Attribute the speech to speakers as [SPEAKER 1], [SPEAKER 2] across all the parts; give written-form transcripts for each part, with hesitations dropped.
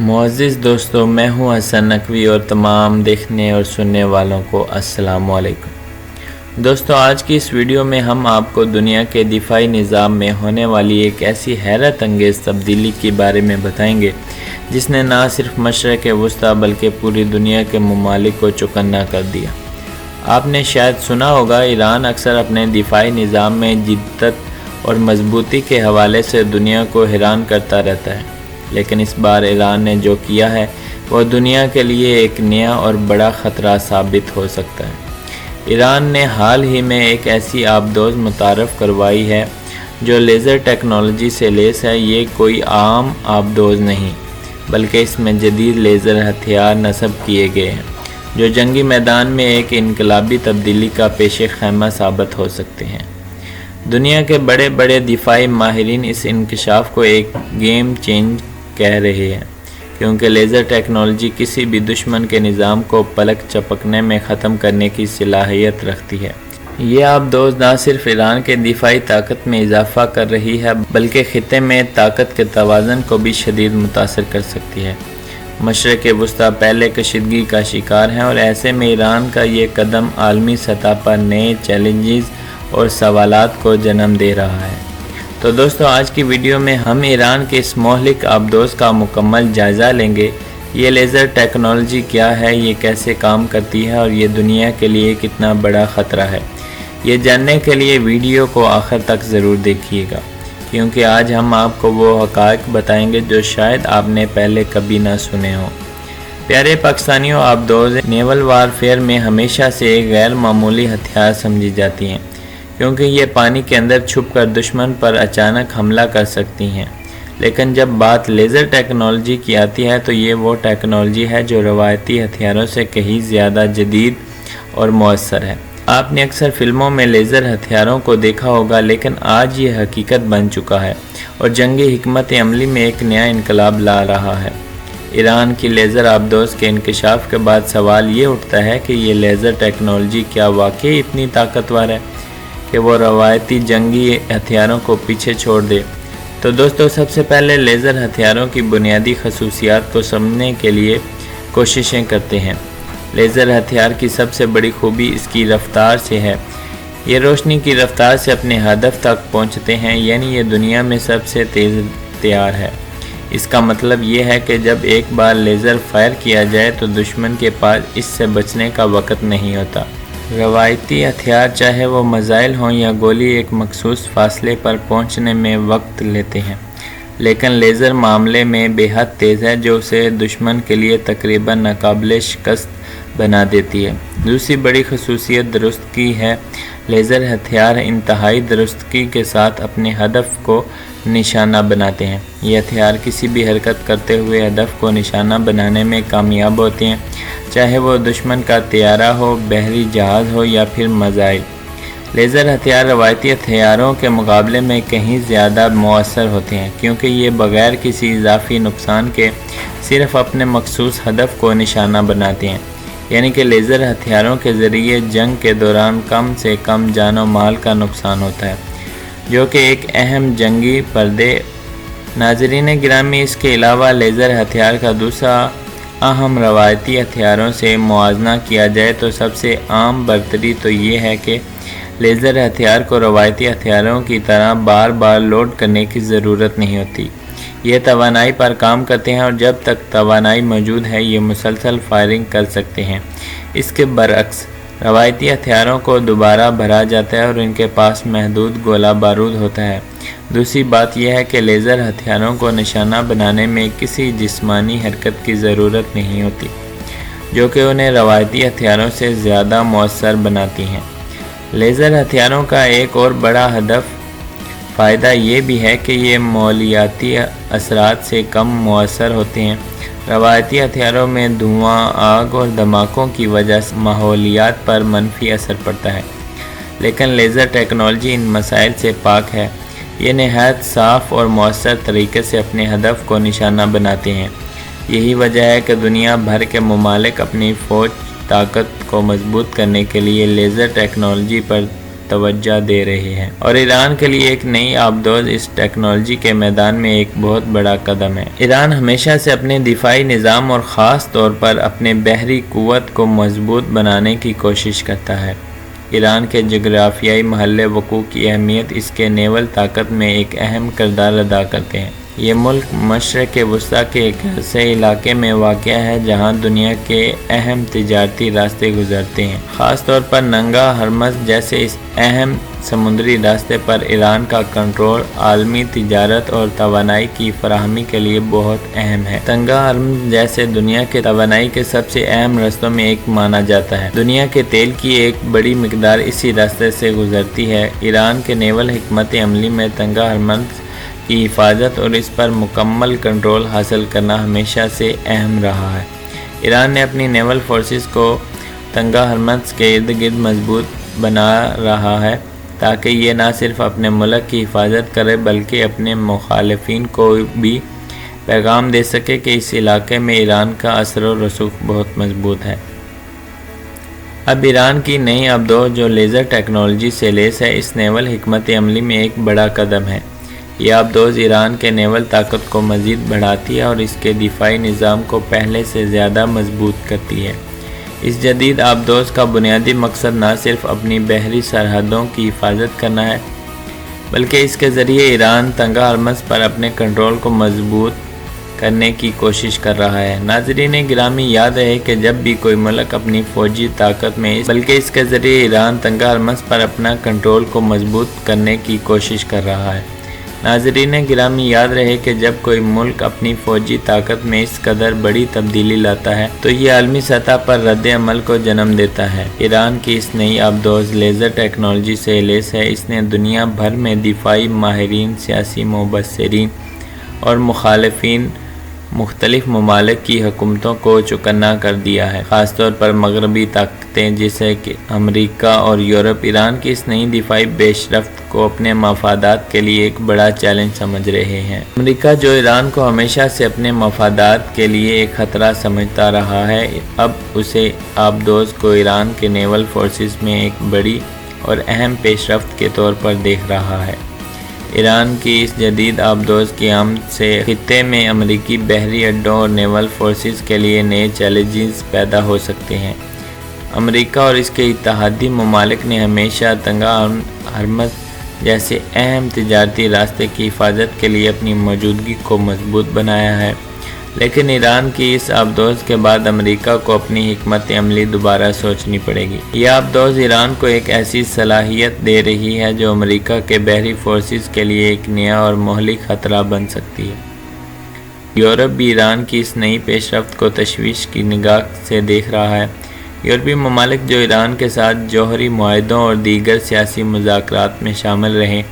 [SPEAKER 1] معزز دوستو، میں ہوں حسن نقوی اور تمام دیکھنے اور سننے والوں کو السلام علیکم۔ دوستو، آج کی اس ویڈیو میں ہم آپ کو دنیا کے دفاعی نظام میں ہونے والی ایک ایسی حیرت انگیز تبدیلی کے بارے میں بتائیں گے جس نے نہ صرف مشرق وسطیٰ بلکہ پوری دنیا کے ممالک کو چوکنا کر دیا۔ آپ نے شاید سنا ہوگا، ایران اکثر اپنے دفاعی نظام میں جدت اور مضبوطی کے حوالے سے دنیا کو حیران کرتا رہتا ہے، لیکن اس بار ایران نے جو کیا ہے وہ دنیا کے لیے ایک نیا اور بڑا خطرہ ثابت ہو سکتا ہے۔ ایران نے حال ہی میں ایک ایسی آبدوز متعارف کروائی ہے جو لیزر ٹیکنالوجی سے لیس ہے۔ یہ کوئی عام آبدوز نہیں، بلکہ اس میں جدید لیزر ہتھیار نصب کیے گئے ہیں جو جنگی میدان میں ایک انقلابی تبدیلی کا پیش خیمہ ثابت ہو سکتے ہیں۔ دنیا کے بڑے بڑے دفاعی ماہرین اس انکشاف کو ایک گیم چینج کہہ رہے ہیں، کیونکہ لیزر ٹیکنالوجی کسی بھی دشمن کے نظام کو پلک جھپکنے میں ختم کرنے کی صلاحیت رکھتی ہے۔ یہ آبدوز نہ صرف ایران کے دفاعی طاقت میں اضافہ کر رہی ہے بلکہ خطے میں طاقت کے توازن کو بھی شدید متاثر کر سکتی ہے۔ مشرق وسطیٰ پہلے کشیدگی کا شکار ہے، اور ایسے میں ایران کا یہ قدم عالمی سطح پر نئے چیلنجز اور سوالات کو جنم دے رہا ہے۔ تو دوستو، آج کی ویڈیو میں ہم ایران کے اس مہلک آبدوز کا مکمل جائزہ لیں گے۔ یہ لیزر ٹیکنالوجی کیا ہے، یہ کیسے کام کرتی ہے اور یہ دنیا کے لیے کتنا بڑا خطرہ ہے۔ یہ جاننے کے لیے ویڈیو کو آخر تک ضرور دیکھیے گا، کیونکہ آج ہم آپ کو وہ حقائق بتائیں گے جو شاید آپ نے پہلے کبھی نہ سنے ہوں۔ پیارے پاکستانیوں، آبدوز نیول وارفیئر میں ہمیشہ سے ایک غیر معمولی ہتھیار سمجھی جاتی ہیں، کیونکہ یہ پانی کے اندر چھپ کر دشمن پر اچانک حملہ کر سکتی ہیں۔ لیکن جب بات لیزر ٹیکنالوجی کی آتی ہے تو یہ وہ ٹیکنالوجی ہے جو روایتی ہتھیاروں سے کہیں زیادہ جدید اور مؤثر ہے۔ آپ نے اکثر فلموں میں لیزر ہتھیاروں کو دیکھا ہوگا، لیکن آج یہ حقیقت بن چکا ہے اور جنگی حکمت عملی میں ایک نیا انقلاب لا رہا ہے۔ ایران کی لیزر آبدوز کے انکشاف کے بعد سوال یہ اٹھتا ہے کہ یہ لیزر ٹیکنالوجی کیا واقعی اتنی طاقتور ہے کہ وہ روایتی جنگی ہتھیاروں کو پیچھے چھوڑ دے؟ تو دوستو، سب سے پہلے لیزر ہتھیاروں کی بنیادی خصوصیات کو سمجھنے کے لیے کوششیں کرتے ہیں۔ لیزر ہتھیار کی سب سے بڑی خوبی اس کی رفتار سے ہے۔ یہ روشنی کی رفتار سے اپنے ہدف تک پہنچتے ہیں، یعنی یہ دنیا میں سب سے تیز تیار ہے۔ اس کا مطلب یہ ہے کہ جب ایک بار لیزر فائر کیا جائے تو دشمن کے پاس اس سے بچنے کا وقت نہیں ہوتا۔ روایتی ہتھیار، چاہے وہ میزائل ہوں یا گولی، ایک مخصوص فاصلے پر پہنچنے میں وقت لیتے ہیں، لیکن لیزر معاملے میں بے حد تیز ہے، جو اسے دشمن کے لیے تقریباً ناقابل شکست بنا دیتی ہے۔ دوسری بڑی خصوصیت درستگی ہے۔ لیزر ہتھیار انتہائی درستگی کے ساتھ اپنے ہدف کو نشانہ بناتے ہیں۔ یہ ہتھیار کسی بھی حرکت کرتے ہوئے ہدف کو نشانہ بنانے میں کامیاب ہوتے ہیں، چاہے وہ دشمن کا طیارہ ہو، بحری جہاز ہو یا پھر میزائل۔ لیزر ہتھیار روایتی ہتھیاروں کے مقابلے میں کہیں زیادہ مؤثر ہوتے ہیں، کیونکہ یہ بغیر کسی اضافی نقصان کے صرف اپنے مخصوص ہدف کو نشانہ بناتے ہیں۔ یعنی کہ لیزر ہتھیاروں کے ذریعے جنگ کے دوران کم سے کم جان و مال کا نقصان ہوتا ہے، جو کہ ایک اہم جنگی پردے۔ ناظرین گرامی، اس کے علاوہ لیزر ہتھیار کا دوسرا اہم روایتی ہتھیاروں سے موازنہ کیا جائے تو سب سے عام برتری تو یہ ہے کہ لیزر ہتھیار کو روایتی ہتھیاروں کی طرح بار بار لوڈ کرنے کی ضرورت نہیں ہوتی۔ یہ توانائی پر کام کرتے ہیں اور جب تک توانائی موجود ہے یہ مسلسل فائرنگ کر سکتے ہیں۔ اس کے برعکس روایتی ہتھیاروں کو دوبارہ بھرا جاتا ہے اور ان کے پاس محدود گولہ بارود ہوتا ہے۔ دوسری بات یہ ہے کہ لیزر ہتھیاروں کو نشانہ بنانے میں کسی جسمانی حرکت کی ضرورت نہیں ہوتی، جو کہ انہیں روایتی ہتھیاروں سے زیادہ مؤثر بناتی ہیں۔ لیزر ہتھیاروں کا ایک اور بڑا فائدہ یہ بھی ہے کہ یہ ماحولیاتی اثرات سے کم مؤثر ہوتے ہیں۔ روایتی ہتھیاروں میں دھواں، آگ اور دھماکوں کی وجہ سے ماحولیات پر منفی اثر پڑتا ہے، لیکن لیزر ٹیکنالوجی ان مسائل سے پاک ہے۔ یہ نہایت صاف اور مؤثر طریقے سے اپنے ہدف کو نشانہ بناتے ہیں۔ یہی وجہ ہے کہ دنیا بھر کے ممالک اپنی فوج طاقت کو مضبوط کرنے کے لیے لیزر ٹیکنالوجی پر توجہ دے رہے ہیں، اور ایران کے لیے ایک نئی آبدوز اس ٹیکنالوجی کے میدان میں ایک بہت بڑا قدم ہے۔ ایران ہمیشہ سے اپنے دفاعی نظام اور خاص طور پر اپنے بحری قوت کو مضبوط بنانے کی کوشش کرتا ہے۔ ایران کے جغرافیائی محل وقوع کی اہمیت اس کے نیول طاقت میں ایک اہم کردار ادا کرتے ہیں۔ یہ ملک مشرق وسطیٰ کے ایک ایسے علاقے میں واقع ہے جہاں دنیا کے اہم تجارتی راستے گزرتے ہیں، خاص طور پر ننگا ہرمز جیسے اس اہم سمندری راستے پر ایران کا کنٹرول عالمی تجارت اور توانائی کی فراہمی کے لیے بہت اہم ہے۔ ننگا ہرمز جیسے دنیا کے توانائی کے سب سے اہم راستوں میں ایک مانا جاتا ہے۔ دنیا کے تیل کی ایک بڑی مقدار اسی راستے سے گزرتی ہے۔ ایران کے نیول حکمت عملی میں ننگا ہرمز کی حفاظت اور اس پر مکمل کنٹرول حاصل کرنا ہمیشہ سے اہم رہا ہے۔ ایران نے اپنی نیول فورسز کو ننگا ہرمز کے ارد گرد مضبوط بنا رہا ہے تاکہ یہ نہ صرف اپنے ملک کی حفاظت کرے بلکہ اپنے مخالفین کو بھی پیغام دے سکے کہ اس علاقے میں ایران کا اثر و رسوخ بہت مضبوط ہے۔ اب ایران کی نئی آبدوز جو لیزر ٹیکنالوجی سے لیس ہے، اس نیول حکمت عملی میں ایک بڑا قدم ہے۔ یہ آبدوز ایران کے نیول طاقت کو مزید بڑھاتی ہے اور اس کے دفاعی نظام کو پہلے سے زیادہ مضبوط کرتی ہے۔ اس جدید آبدوز کا بنیادی مقصد نہ صرف اپنی بحری سرحدوں کی حفاظت کرنا ہے بلکہ اس کے ذریعے ایران ننگا ہرمز پر اپنے کنٹرول کو مضبوط کرنے کی کوشش کر رہا ہے۔ ناظرین گرامی، یاد رہے کہ جب بھی کوئی ملک اپنی فوجی طاقت میں بلکہ اس کے ذریعے ایران ننگا ہرمز پر اپنا کنٹرول کو مضبوط کرنے کی کوشش کر رہا ہے۔ ناظرین گرامی، یاد رہے کہ جب کوئی ملک اپنی فوجی طاقت میں اس قدر بڑی تبدیلی لاتا ہے تو یہ عالمی سطح پر رد عمل کو جنم دیتا ہے۔ ایران کی اس نئی آبدوز لیزر ٹیکنالوجی سے لیس ہے۔ اس نے دنیا بھر میں دفاعی ماہرین، سیاسی مبصرین اور مخالفین مختلف ممالک کی حکومتوں کو چوکنا کر دیا ہے، خاص طور پر مغربی طاقتیں جیسے کہ امریکہ اور یورپ ایران کی اس نئی دفاعی پیش رفت کو اپنے مفادات کے لیے ایک بڑا چیلنج سمجھ رہے ہیں۔ امریکہ جو ایران کو ہمیشہ سے اپنے مفادات کے لیے ایک خطرہ سمجھتا رہا ہے، اب اسے آبدوز کو ایران کے نیول فورسز میں ایک بڑی اور اہم پیش رفت کے طور پر دیکھ رہا ہے۔ ایران کی اس جدید آبدوز کی آمد سے خطے میں امریکی بحری اڈوں اور نیول فورسز کے لیے نئے چیلنجز پیدا ہو سکتے ہیں۔ امریکہ اور اس کے اتحادی ممالک نے ہمیشہ ننگا ہرمز جیسے اہم تجارتی راستے کی حفاظت کے لیے اپنی موجودگی کو مضبوط بنایا ہے، لیکن ایران کی اس آبدوز کے بعد امریکہ کو اپنی حکمت عملی دوبارہ سوچنی پڑے گی۔ یہ آبدوز ایران کو ایک ایسی صلاحیت دے رہی ہے جو امریکہ کے بحری فورسز کے لیے ایک نیا اور مہلک خطرہ بن سکتی ہے۔ یورپ بھی ایران کی اس نئی پیش رفت کو تشویش کی نگاہ سے دیکھ رہا ہے۔ یورپی ممالک جو ایران کے ساتھ جوہری معاہدوں اور دیگر سیاسی مذاکرات میں شامل رہیں،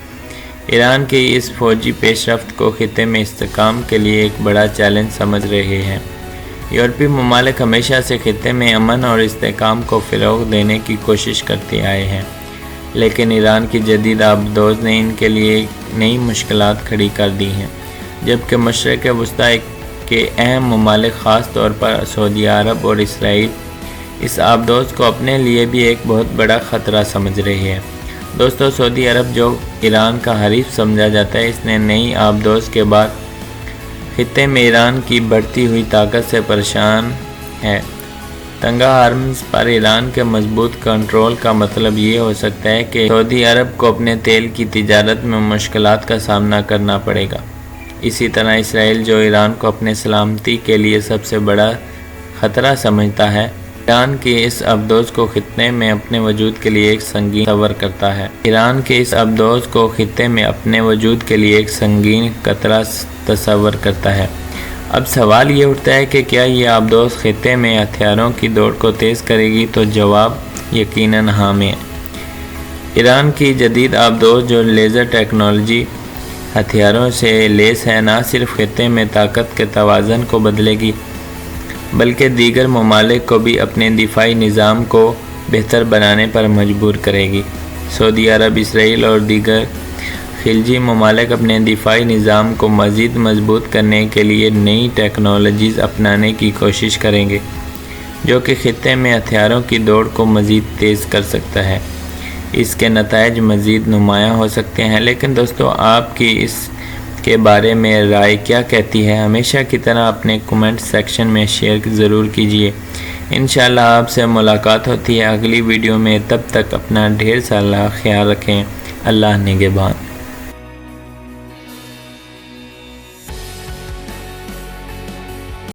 [SPEAKER 1] ایران کی اس فوجی پیش رفت کو خطے میں استحکام کے لیے ایک بڑا چیلنج سمجھ رہے ہیں۔ یورپی ممالک ہمیشہ سے خطے میں امن اور استحکام کو فروغ دینے کی کوشش کرتے آئے ہیں، لیکن ایران کی جدید آبدوز نے ان کے لیے نئی مشکلات کھڑی کر دی ہیں، جبکہ مشرق وسطیٰ کے اہم ممالک خاص طور پر سعودی عرب اور اسرائیل اس آبدوز کو اپنے لیے بھی ایک بہت بڑا خطرہ سمجھ رہے ہیں۔ دوستو، سعودی عرب جو ایران کا حریف سمجھا جاتا ہے، اس نے نئی آبدوز کے بعد خطے میں ایران کی بڑھتی ہوئی طاقت سے پریشان ہے۔ ننگا ہرمز پر ایران کے مضبوط کنٹرول کا مطلب یہ ہو سکتا ہے کہ سعودی عرب کو اپنے تیل کی تجارت میں مشکلات کا سامنا کرنا پڑے گا۔ اسی طرح اسرائیل جو ایران کو اپنے سلامتی کے لیے سب سے بڑا خطرہ سمجھتا ہے، ایران کی اس آبدوز کو خطے میں اپنے وجود کے لیے ایک سنگین تصور کرتا ہے۔ ایران کی اس آبدوز کو خطے میں اپنے وجود کے لیے ایک سنگین خطرہ تصور کرتا ہے۔ اب سوال یہ اٹھتا ہے کہ کیا یہ آبدوز خطے میں ہتھیاروں کی دوڑ کو تیز کرے گی؟ تو جواب یقیناً ہاں میں ہے۔ ایران کی جدید آبدوز جو لیزر ٹیکنالوجی ہتھیاروں سے لیس ہے، نہ صرف خطے میں طاقت کے توازن کو بدلے گی بلکہ دیگر ممالک کو بھی اپنے دفاعی نظام کو بہتر بنانے پر مجبور کرے گی۔ سعودی عرب، اسرائیل اور دیگر خلیجی ممالک اپنے دفاعی نظام کو مزید مضبوط کرنے کے لیے نئی ٹیکنالوجیز اپنانے کی کوشش کریں گے، جو کہ خطے میں ہتھیاروں کی دوڑ کو مزید تیز کر سکتا ہے۔ اس کے نتائج مزید نمایاں ہو سکتے ہیں۔ لیکن دوستو آپ کی اس کے بارے میں رائے کیا کہتی ہے؟ ہمیشہ کی طرح اپنے کمنٹ سیکشن میں شیئر ضرور کیجیے۔ انشاءاللہ آپ سے ملاقات ہوتی ہے اگلی ویڈیو میں، تب تک اپنا ڈھیر سارا خیال رکھیں۔ اللہ نگہبان۔